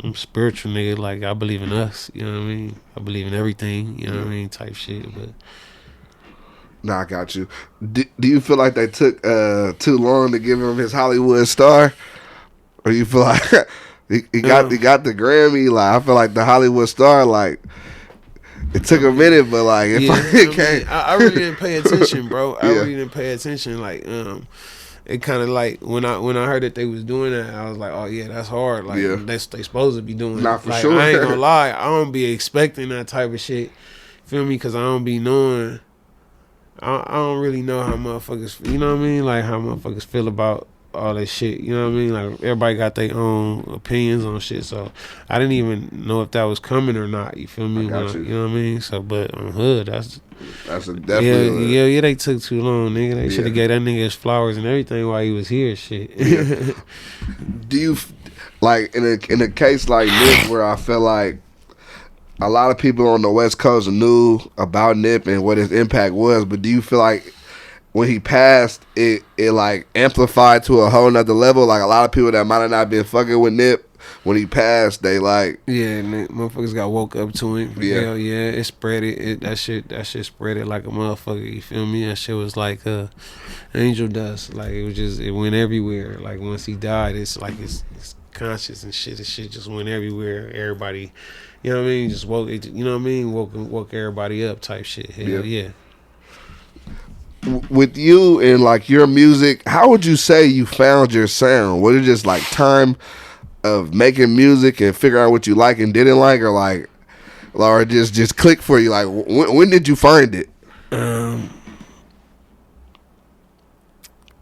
Speaker 2: I'm spiritual, nigga. Like, I believe in us. You know what I mean? I believe in everything. You know what I mean? Type shit. But
Speaker 1: nah, I got you. Do you feel like they took too long to give him his Hollywood star, or you feel like he got the Grammy? Like, I feel like the Hollywood star, like, it took a minute, but like it came.
Speaker 2: I really didn't pay attention, bro. I really didn't pay attention. Like, it kind of like when I heard that they was doing that, I was like, oh yeah, that's hard. Like they supposed to be doing.
Speaker 1: Not for
Speaker 2: like,
Speaker 1: sure.
Speaker 2: I ain't gonna lie, I don't be expecting that type of shit. Feel me? Because I don't be knowing. I don't really know how motherfuckers. You know what I mean? Like how motherfuckers feel about all that shit. You know what I mean? Like everybody got their own opinions on shit. So I didn't even know if that was coming or not. You feel me?
Speaker 1: You know
Speaker 2: what I mean? So, but on Hood, that's
Speaker 1: a definitely
Speaker 2: yeah. They took too long, nigga. They should have gave that nigga his flowers and everything while he was here. Shit.
Speaker 1: Yeah. Do you like in a case like this where I feel like a lot of people on the West Coast knew about Nip and what his impact was, but do you feel like when he passed, it like amplified to a whole nother level? Like a lot of people that might have not been fucking with Nip, when he passed, they like
Speaker 2: motherfuckers got woke up to him. Hell yeah, it spread it. That shit spread it like a motherfucker. You feel me? That shit was like angel dust. Like it went everywhere. Like once he died, it's like it's conscious and shit. This shit just went everywhere. Everybody, you know what I mean? Just woke. You know what I mean? Woke everybody up type shit. Hell yeah.
Speaker 1: With you and like your music, how would you say you found your sound? Was it just like time of making music and figuring out what you like and didn't like, or just click for you? Like when did you find it?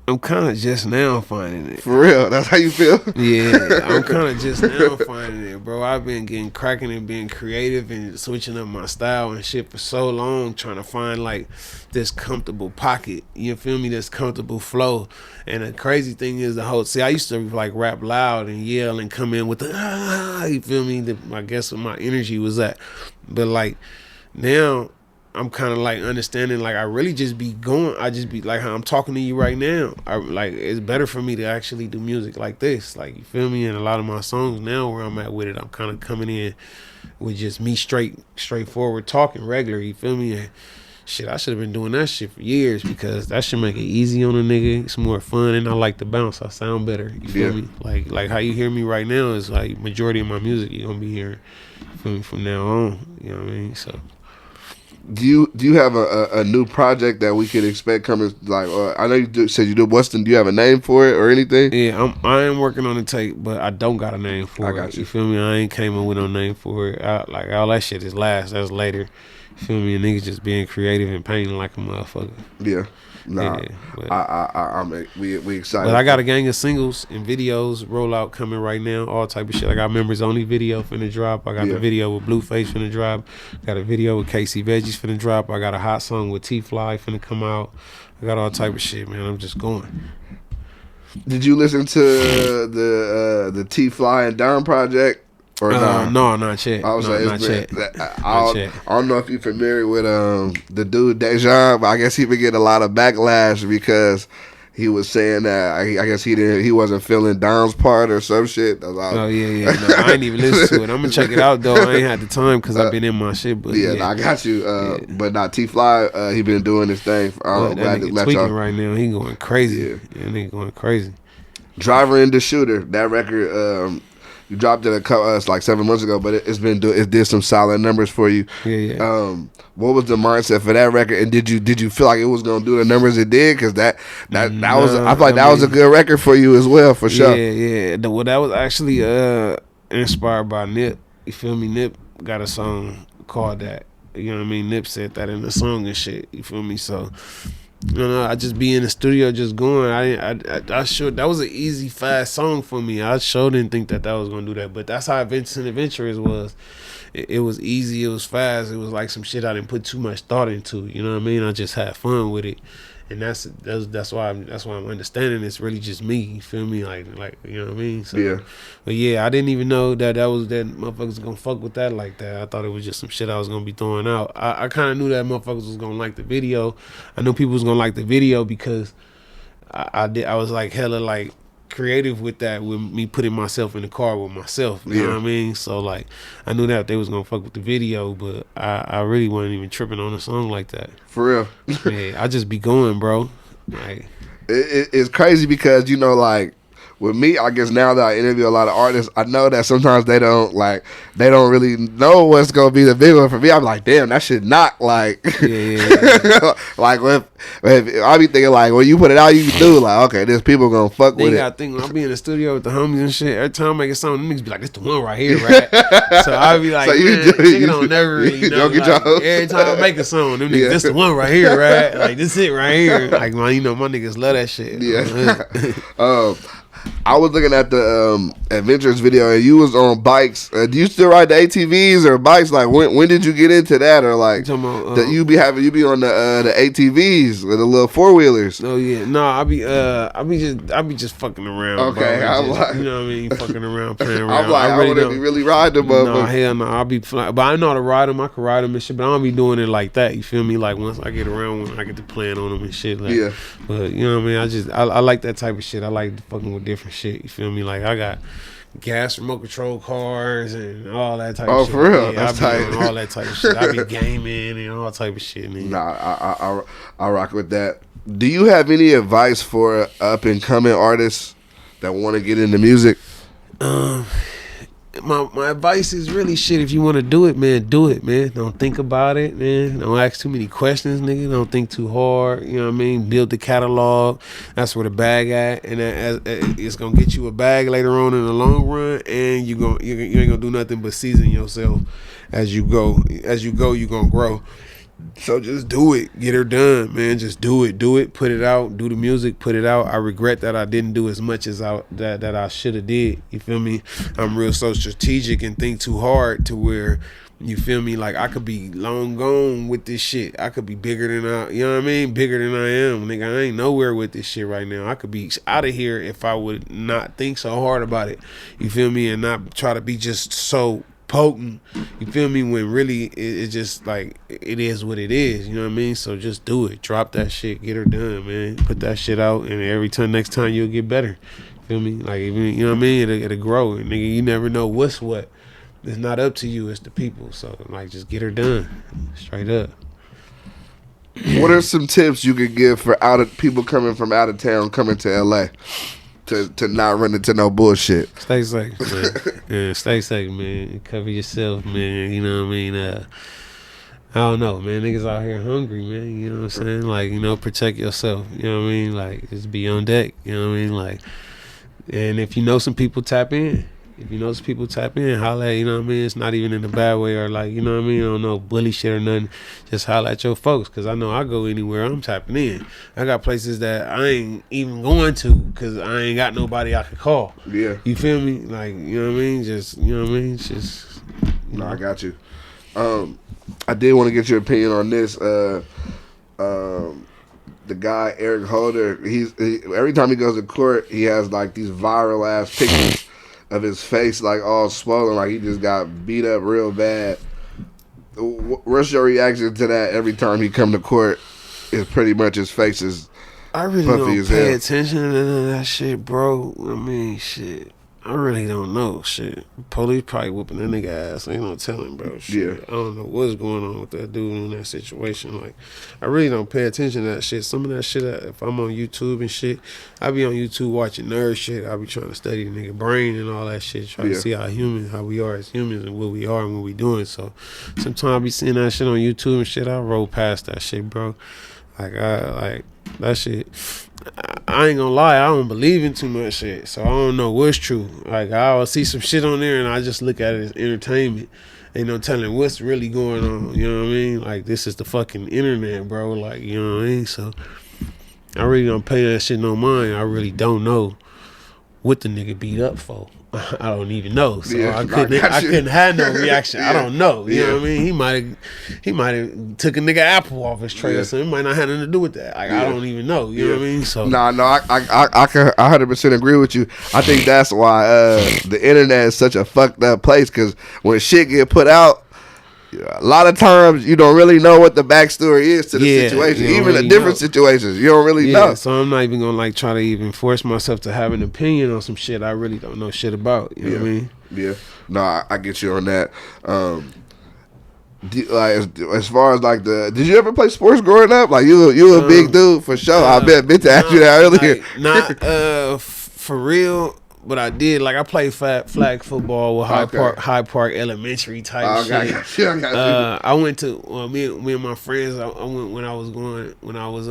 Speaker 2: I'm kind of just now finding it.
Speaker 1: For real? That's how you feel?
Speaker 2: Yeah, I'm kind of just now finding it, bro. I've been getting cracking and being creative and switching up my style and shit for so long, trying to find like this comfortable pocket. You feel me? This comfortable flow. And the crazy thing is I used to like rap loud and yell and come in with the you feel me? I guess what my energy was at. But like now, I'm kind of like understanding, like I really just be going. I just be like how I'm talking to you right now. Like it's better for me to actually do music like this. Like you feel me? And a lot of my songs now, where I'm at with it, I'm kind of coming in with just me straightforward talking regular. You feel me? And shit, I should have been doing that shit for years because that should make it easy on a nigga. It's more fun, and I like to bounce. I sound better. You feel me? Like how you hear me right now is like majority of my music you're gonna be hearing. You feel me? From now on. You know what I mean? So.
Speaker 1: Do you have a new project that we could expect coming? Like I know said you do Weston. Do you have a name for it or anything?
Speaker 2: Yeah, I am working on the tape, but I don't got a name for it. I got you. You feel me? I ain't came up with no name for it. Like all that shit is last. That's later. You feel me? And niggas just being creative and painting like a motherfucker.
Speaker 1: Yeah. Nah, yeah, we excited.
Speaker 2: But I got a gang of singles and videos rollout coming right now, all type of shit. I got members only video finna drop. I got the video with Blueface finna drop. Got a video with Casey Veggies finna drop. I got a hot song with T-Fly finna come out. I got all type of shit, man. I'm just going.
Speaker 1: Did you listen to the T-Fly and Down project? Or
Speaker 2: no, not yet.
Speaker 1: I was
Speaker 2: not yet.
Speaker 1: I don't know if you're familiar with the dude Dejan, but I guess he been getting a lot of backlash because he was saying that I guess he wasn't feeling Don's part or some shit.
Speaker 2: Oh yeah. No, I ain't even listen to it. I'm gonna check it out though. I ain't had the time because I've been in my shit. But
Speaker 1: no, I got you. But not T-Fly. He been doing his thing.
Speaker 2: I'm glad to let y'all. Right now, he going crazy. Yeah, he going crazy.
Speaker 1: Driver and the Shooter. That record, you dropped it like 7 months ago, but it did some solid numbers for you.
Speaker 2: Yeah.
Speaker 1: What was the mindset for that record, and did you feel like it was gonna do the numbers it did? Because that was, I feel like that was a good record for you as well, for sure.
Speaker 2: Yeah. Well, that was actually inspired by Nip. You feel me? Nip got a song called that. You know what I mean? Nip said that in the song and shit. You feel me? So, I just be in the studio just going. I sure that was an easy, fast song for me. I sure didn't think that was gonna do that, but that's how Adventurous was. It was easy. It was fast. It was like some shit I didn't put too much thought into. You know what I mean? I just had fun with it, and that's why I'm understanding it's really just me. You feel me? Like you know what I mean? So,
Speaker 1: yeah.
Speaker 2: But yeah, I didn't even know that motherfuckers gonna fuck with that like that. I thought it was just some shit I was gonna be throwing out. I kind of knew that motherfuckers was gonna like the video. I knew people was gonna like the video because I was like hella like creative with that, with me putting myself in the car with myself. You know what I mean? So like I knew that they was gonna fuck with the video, but I really wasn't even tripping on a song like that.
Speaker 1: For real.
Speaker 2: Yeah, I just be going, bro. Like
Speaker 1: it's crazy because like with me, I guess now that I interview a lot of artists, I know that sometimes they don't really know what's gonna be the big one. For me, I'm like, damn, that shit not like, like if I be thinking like when you put it out, you can do like, okay, there's people gonna fuck with it.
Speaker 2: I think when I be in the studio with the homies and shit, every time I make a song, them niggas be like, it's the one right here, right? So I be like, so nigga don't never really know. Like, every time I make a song, them niggas, this the one right here, right? Like this it right here. Like my niggas love that shit.
Speaker 1: Yeah. I was looking at the Adventurous video, and you was on bikes. Do you still ride the ATVs or bikes? Like when did you get into that, or like that you be on the ATVs or the little 4-wheelers?
Speaker 2: Oh yeah, no, I be just fucking around.
Speaker 1: Okay,
Speaker 2: bro.
Speaker 1: I'm like,
Speaker 2: you know what I mean, fucking around, playing around.
Speaker 1: I'm like, I wouldn't be really riding them,
Speaker 2: no, hell no, I'll be flying, but I know how to ride them. I can ride them and shit, but I don't be doing it like that. You feel me? Like once I get around, when I get to playing on them and shit. Like, yeah. But you know what I mean? I like that type of shit. I like fucking with different shit. You feel me? Like I got gas remote control cars and all that type of shit.
Speaker 1: Oh, for real?
Speaker 2: Yeah,
Speaker 1: that's tight.
Speaker 2: All that type of shit. I be gaming and all type of shit, man.
Speaker 1: Nah, I rock with that. Do you have any advice for up and coming artists that want to get into music?
Speaker 2: My advice is really shit. If you want to do it, man, do it, man. Don't think about it, man. Don't ask too many questions, nigga. Don't think too hard. You know what I mean? Build the catalog. That's where the bag at, and it's gonna get you a bag later on in the long run. And you ain't gonna do nothing but season yourself as you go. As you go, you gonna grow. So just do it. Get her done, man. Just do it. Do it. Put it out. Do the music. Put it out. I regret that I didn't do as much as that I should have did. You feel me? I'm real so strategic and think too hard to where, you feel me? Like I could be long gone with this shit. I could be bigger than you know what I mean? Bigger than I am. Nigga, I ain't nowhere with this shit right now. I could be out of here if I would not think so hard about it. You feel me? And not try to be just so potent, you feel me, when really it's just like it is what it is, you know what I mean? So just do it. Drop that shit, get her done, man. Put that shit out, and next time you'll get better. Feel me? Like, even, you know what I mean? It'll grow. And nigga, you never know what's what. It's not up to you, it's the people. So like, just get her done. Straight up.
Speaker 1: What are some tips you could give for people coming from out of town coming to LA? To not run into no bullshit.
Speaker 2: Stay safe, man. Yeah, stay safe, man. Cover yourself, man. You know what I mean? I don't know, man. Niggas out here hungry, man. You know what I'm saying? Like, protect yourself. You know what I mean? Like, just be on deck. You know what I mean? Like, and if you know some people, tap in. If you know some people, tap in, holla at, you know what I mean? It's not even in a bad way or like, you know what I mean? I don't know, bully shit or nothing. Just holla at your folks, because I know I go anywhere, I'm tapping in. I got places that I ain't even going to because I ain't got nobody I could call.
Speaker 1: Yeah.
Speaker 2: You feel me? Like, you know what I mean? Just, you know what I mean? It's just...
Speaker 1: No, I got you. I did want to get your opinion on this. The guy, Eric Holder, every time he goes to court, he has like these viral ass pictures of his face like all swollen, like he just got beat up real bad. What's your reaction to that? Every time he come to court, it's pretty much his face is
Speaker 2: I really
Speaker 1: puffy
Speaker 2: don't
Speaker 1: as
Speaker 2: pay
Speaker 1: hell.
Speaker 2: attention to none of that shit, bro. I mean, shit. I really don't know. Shit, police probably whooping that nigga ass. Ain't no telling, bro. Shit.
Speaker 1: Yeah.
Speaker 2: I don't know what's going on with that dude in that situation. Like, I really don't pay attention to that shit. Some of that shit, if I'm on YouTube and shit, I be on YouTube watching nerd shit. I be trying to study the nigga brain and all that shit, try to see how we are as humans and what we are and what we doing. So, sometimes I be seeing that shit on YouTube and shit. I roll past that shit, bro. Like that shit. I ain't gonna lie, I don't believe in too much shit, so I don't know what's true. Like, I'll see some shit on there and I just look at it as entertainment. Ain't no telling what's really going on, you know what I mean? Like, this is the fucking internet, bro, like, you know what I mean? So, I really don't pay that shit no mind. I really don't know what the nigga beat up for. I don't even know, so I couldn't have no reaction. I don't know, you know what I mean? He might have took a nigga apple off his tray or something. It might not have nothing to do with that. Like, I don't even know, you know what I mean? So
Speaker 1: no, I can 100% agree with you. I think that's why the internet is such a fucked up place, because when shit get put out, a lot of times you don't really know what the backstory is to the situation. Even really the different situations, you don't really know.
Speaker 2: So I'm not even gonna like try to even force myself to have an opinion on some shit I really don't know shit about. You know what I mean?
Speaker 1: Yeah. No, I get you on that. Like as far as like did you ever play sports growing up? Like you a big dude for sure. I meant to ask you that earlier.
Speaker 2: Not for real. But I did, like, I played flag football with High Park Elementary type shit. I went to me and my friends. I went when I was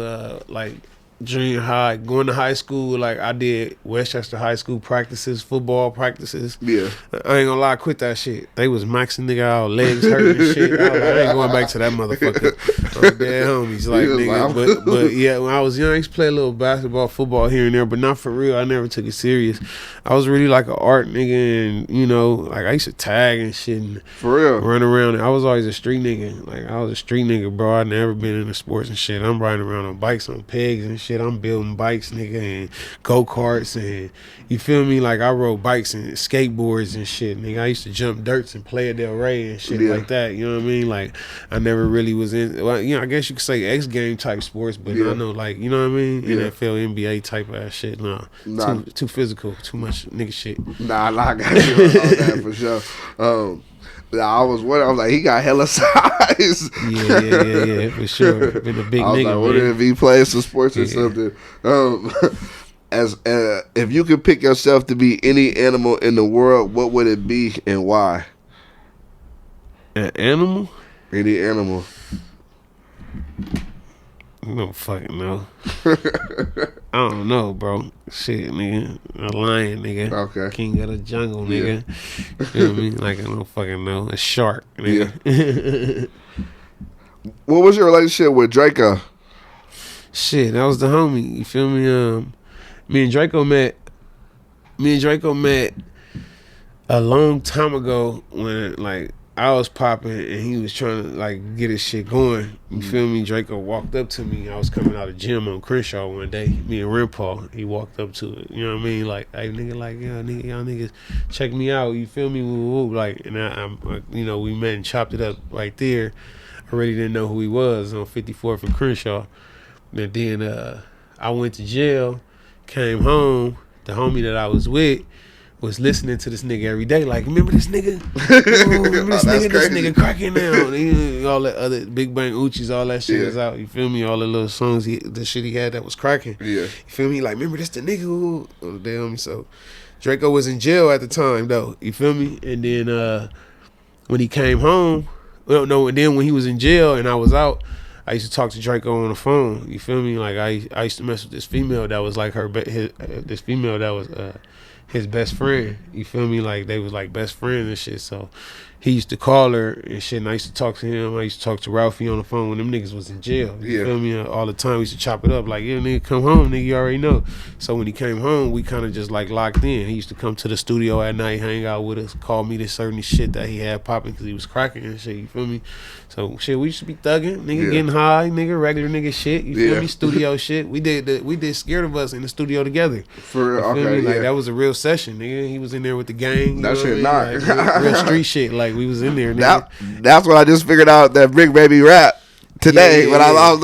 Speaker 2: like junior high, going to high school. Like, I did Westchester High School practices, football practices. Yeah, I ain't gonna lie, I quit that shit. They was maxing nigga out, legs hurting and shit. I was like, I ain't going back to that motherfucker. Dead homies, like nigga. But yeah, when I was young, I used to play a little basketball, football here and there, but not for real. I never took it serious. I was really like an art nigga, and you know, like I used to tag and shit and
Speaker 1: for real
Speaker 2: run around. I was always a street nigga. Like, I was a street nigga, bro. I never been into sports and shit. I'm riding around on bikes, on pegs and shit. I'm building bikes, nigga, and go-karts, and you feel me? Like, I rode bikes and skateboards and shit, nigga. I used to jump dirts and Playa del Rey and shit like that, you know what I mean? Like, I never really was in, well, you know, I guess you could say X game type sports, but I know, like, you know what I mean? NFL, NBA type ass shit, too physical, too much nigga shit.
Speaker 1: Nah, I got you on that for sure. I was like, he got hella size.
Speaker 2: Yeah, for sure. Been a big nigga,
Speaker 1: like, what if he plays some sports or something? As if you could pick yourself to be any animal in the world, what would it be and why?
Speaker 2: An animal?
Speaker 1: Any animal.
Speaker 2: I don't fucking know. I don't know, bro. Shit, nigga. A lion, nigga.
Speaker 1: Okay.
Speaker 2: King of the jungle, nigga. You feel what I mean? Like, I don't fucking know. A shark, nigga. Yeah.
Speaker 1: What was your relationship with Drakeo?
Speaker 2: Shit, that was the homie. You feel me? Me and Drakeo met a long time ago when, like, I was popping and he was trying to like get his shit going. You feel me? Drakeo walked up to me. I was coming out of the gym on Crenshaw one day. Me and Rimpaw, he walked up to it. You know what I mean? Like, hey nigga, like, yeah, nigga, y'all niggas check me out. You feel me? Woo. Like, and I you know, we met and chopped it up right there. I really didn't know who he was on 54th and Crenshaw. And then I went to jail, came home. The homie that I was with was listening to this nigga every day, like, remember this nigga? Remember this nigga? This nigga cracking down. All that other Big Bang Uchis, all that shit was out. You feel me? All the little songs, the shit he had that was cracking. Yeah. You feel me? Like, remember this the nigga who? Oh, damn. So Drakeo was in jail at the time, though. You feel me? And then when he came home, and then when he was in jail and I was out, I used to talk to Drakeo on the phone. You feel me? Like, I used to mess with this female that was like this female that was his best friend. You feel me? Like, they was like best friends and shit. So he used to call her and shit, and I used to talk to him. I used to talk to Ralphie on the phone when them niggas was in jail. You feel me? All the time we used to chop it up like, yeah, nigga, come home, nigga, you already know. So when he came home, we kind of just like locked in. He used to come to the studio at night, hang out with us, call me this certain shit that he had popping because he was cracking and shit, you feel me? So shit, we used to be thugging, nigga, getting high, nigga, regular nigga shit, you feel me? Studio shit. We did Scared of Us in the studio together.
Speaker 1: For real, okay,
Speaker 2: like, that was a real session, nigga. He was in there with the gang.
Speaker 1: That shit not.
Speaker 2: Like, real street shit, like, we was in there, nigga.
Speaker 1: That's what I just figured out, that Brick Baby rap today. When I was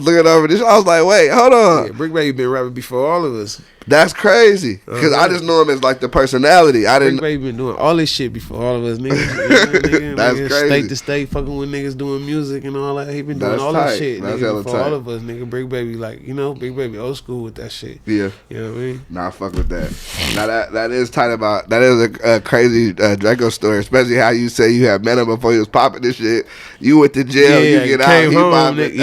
Speaker 1: looking over this, I was like, wait, hold on.
Speaker 2: Yeah, Brick Baby been rapping before all of us.
Speaker 1: That's crazy. Because I just know him as like the personality. I didn't.
Speaker 2: Baby been doing all this shit before all of us niggas.
Speaker 1: That's crazy.
Speaker 2: State to state, fucking with niggas doing music and all that. He been doing all that shit.
Speaker 1: That's
Speaker 2: nigga, before all of us, nigga. Big Baby, like Big Baby old school with that shit.
Speaker 1: Yeah.
Speaker 2: You know what I mean?
Speaker 1: Nah, fuck with that. Now that is tight about. That is a crazy Drakeo story, especially how you say you had met him before he was popping this shit. You went to jail, you get out, he popping.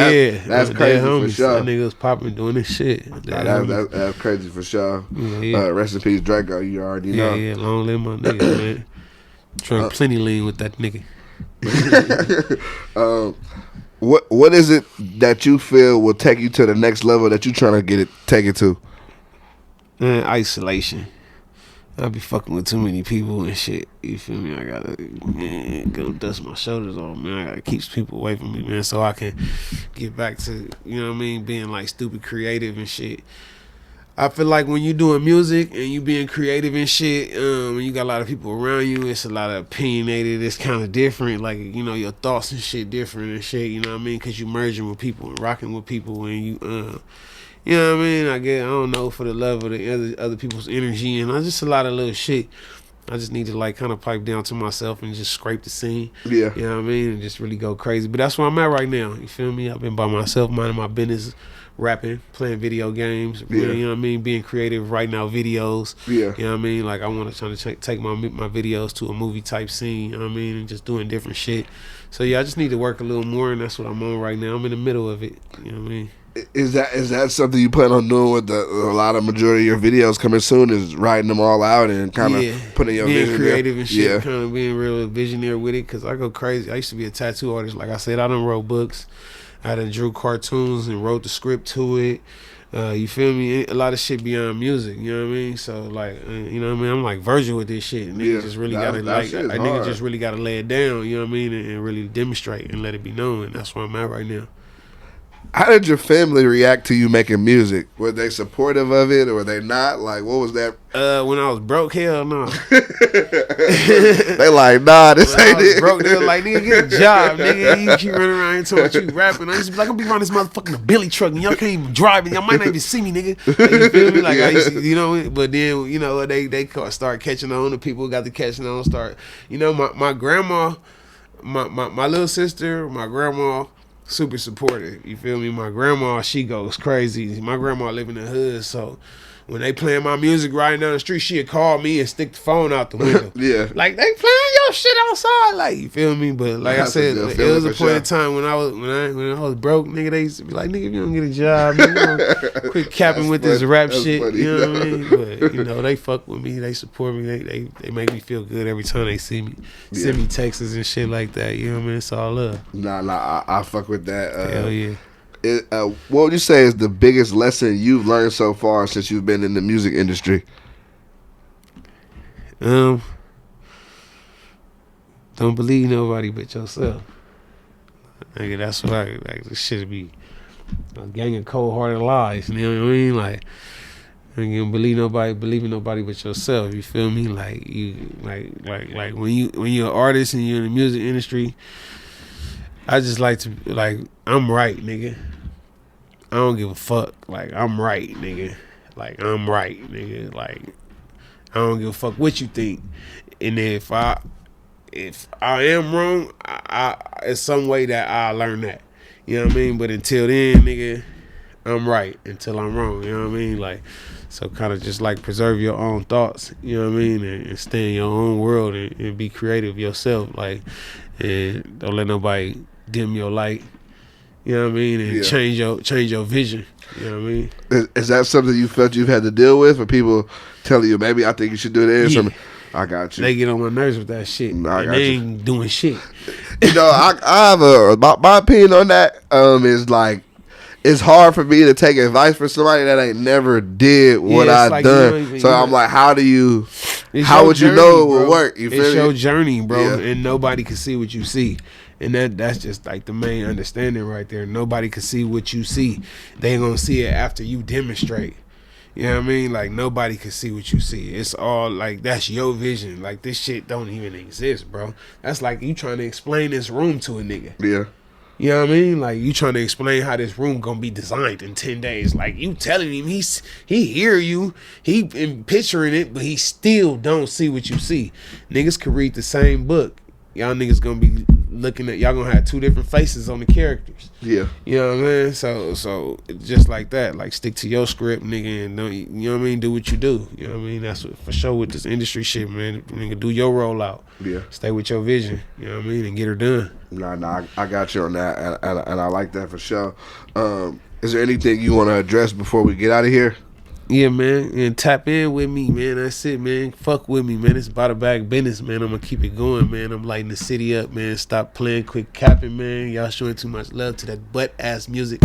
Speaker 1: That's crazy for sure.
Speaker 2: That nigga was popping doing this shit.
Speaker 1: That's crazy for sure.
Speaker 2: Yeah.
Speaker 1: Rest in peace, Drakeo. You already know.
Speaker 2: Yeah, long live my nigga, man. Trying plenty lean with that nigga.
Speaker 1: What is it that you feel will take you to the next level that you trying to take it to?
Speaker 2: Isolation. I be fucking with too many people and shit. You feel me? I gotta go dust my shoulders off, man. I gotta keep people away from me, man, so I can get back to, you know what I mean, being like stupid creative and shit. I feel like when you doing music and you being creative and shit, and you got a lot of people around you, it's a lot of opinionated. It's kind of different, like, your thoughts and shit different and shit. You know what I mean? Because you merging with people and rocking with people, and you know what I mean? I don't know, for the love of the other people's energy, and just a lot of little shit. I just need to like kind of pipe down to myself and just scrape the scene.
Speaker 1: Yeah.
Speaker 2: You know what I mean? And just really go crazy. But that's where I'm at right now. You feel me? I've been by myself, minding my business, rapping, playing video games.
Speaker 1: Yeah.
Speaker 2: You know what I mean? Being creative, writing out videos.
Speaker 1: Yeah.
Speaker 2: You know what I mean? Like I want to try to take my videos to a movie type scene. You know what I mean? And just doing different shit. So yeah, I just need to work a little more, and that's what I'm on right now. I'm in the middle of it. You know what I mean?
Speaker 1: Is that something you plan on doing with a lot of majority of your videos coming soon? Is writing them all out and kind of putting your
Speaker 2: being
Speaker 1: vision
Speaker 2: creative
Speaker 1: there?
Speaker 2: and shit, kind of being real visionary with it, because I go crazy. I used to be a tattoo artist. Like I said, I done wrote books. I done drew cartoons and wrote the script to it. You feel me? A lot of shit beyond music. You know what I mean? So like, you know what I mean? I'm like Virgil with this shit. Niggas just really gotta nigga just really gotta lay it down. You know what I mean? And really demonstrate and let it be known. And that's where I'm at right now.
Speaker 1: How did your family react to you making music? Were they supportive of it or were they not? Like, what was that?
Speaker 2: When I was broke, hell no.
Speaker 1: They like, nah, this
Speaker 2: when
Speaker 1: ain't
Speaker 2: I was
Speaker 1: it.
Speaker 2: broke, they were like, nigga, get a job, nigga. You keep running around and talking about you rapping. I used to be like, I'm be running this motherfucking Billy truck and y'all can't even drive it. Y'all might not even see me, nigga. Like, you feel me? Like, I used to, but then, they start catching on. The people got to catching on, my grandma, my little sister, my grandma, super supportive. You feel me? My grandma, she goes crazy. My grandma live in the hood, so when they playing my music right down the street, she'd call me and stick the phone out the window.
Speaker 1: Yeah.
Speaker 2: Like, they playing your shit outside. Like, you feel me? But like I said, it was a point in time when I was broke, nigga, they used to be like, nigga, if you don't get a job, nigga, quit capping with this rap shit. Funny, you know what I mean? But they fuck with me, they support me, they make me feel good every time they see me. Send me texts and shit like that. You know what I mean? It's all love.
Speaker 1: Nah, I fuck with that.
Speaker 2: Hell yeah.
Speaker 1: What would you say is the biggest lesson you've learned so far since you've been in the music industry?
Speaker 2: Don't believe nobody but yourself. Nigga, that's what this shit be a gang of cold-hearted lies. You know what I mean? Like, you don't believe in nobody but yourself. You feel me? Like you, like when you're an artist and you're in the music industry, I just like to I'm right, nigga. I don't give a fuck. Like, I'm right, nigga. Like, I'm right, nigga. Like, I don't give a fuck what you think. And if I am wrong, I it's some way that I learn that. You know what I mean? But until then, nigga, I'm right until I'm wrong. You know what I mean? Like, so kind of just like preserve your own thoughts. You know what I mean? And stay in your own world and be creative yourself. Like, and don't let nobody dim your light. You know what I mean? And change your vision. You know what I mean?
Speaker 1: Is that something you felt you've had to deal with? Or people telling you, maybe I think you should do this?
Speaker 2: Yeah.
Speaker 1: I got you.
Speaker 2: They get on my nerves with that shit. And they ain't doing shit.
Speaker 1: I have my opinion on that is like, it's hard for me to take advice from somebody that ain't never did what I've like done. So I'm like, how would you know it would work? You feel
Speaker 2: it's
Speaker 1: me?
Speaker 2: your journey, bro. And nobody can see what you see. And that's just like the main understanding right there. Nobody can see what you see. They ain't gonna see it after you demonstrate. You know what I mean? Like, nobody can see what you see. It's all like, that's your vision. Like, this shit don't even exist, bro. That's like you trying to explain this room to a nigga.
Speaker 1: Yeah.
Speaker 2: You know what I mean? Like, you trying to explain how this room gonna be designed in 10 days. Like, you telling him he hear you, he been picturing it, but he still don't see what you see. Niggas could read the same book. Y'all niggas gonna be looking at, y'all gonna have two different faces on the characters.
Speaker 1: Yeah.
Speaker 2: You know what I mean? So just like that. Like, stick to your script, nigga, and don't, you know what I mean? Do what you do. You know what I mean? That's what, for sure with this industry shit, man. Nigga, do your rollout.
Speaker 1: Yeah.
Speaker 2: Stay with your vision. You know what I mean? And get her done.
Speaker 1: Nah, I got you on that, and I like that for sure. Is there anything you want to address before we get out of here?
Speaker 2: Yeah, man, and tap in with me, man. That's it, man. Fuck with me, man. It's Boutabag business, man. I'm gonna keep it going, man. I'm lighting the city up, man. Stop playing, quit capping, man. Y'all showing too much love to that butt ass music.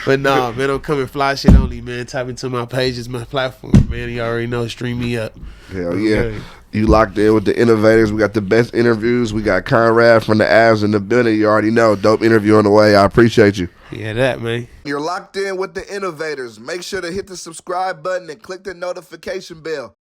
Speaker 2: But nah, man, I'm coming fly shit only, man. Tap into my pages, my platform, man. You already know, stream me up.
Speaker 1: Hell yeah. You locked in with the Innovators. We got the best interviews. We got Conradfrmdaaves in the building. You already know. Dope interview on the way. I appreciate you.
Speaker 2: Yeah, that, man.
Speaker 1: You're locked in with the Innovators. Make sure to hit the subscribe button and click the notification bell.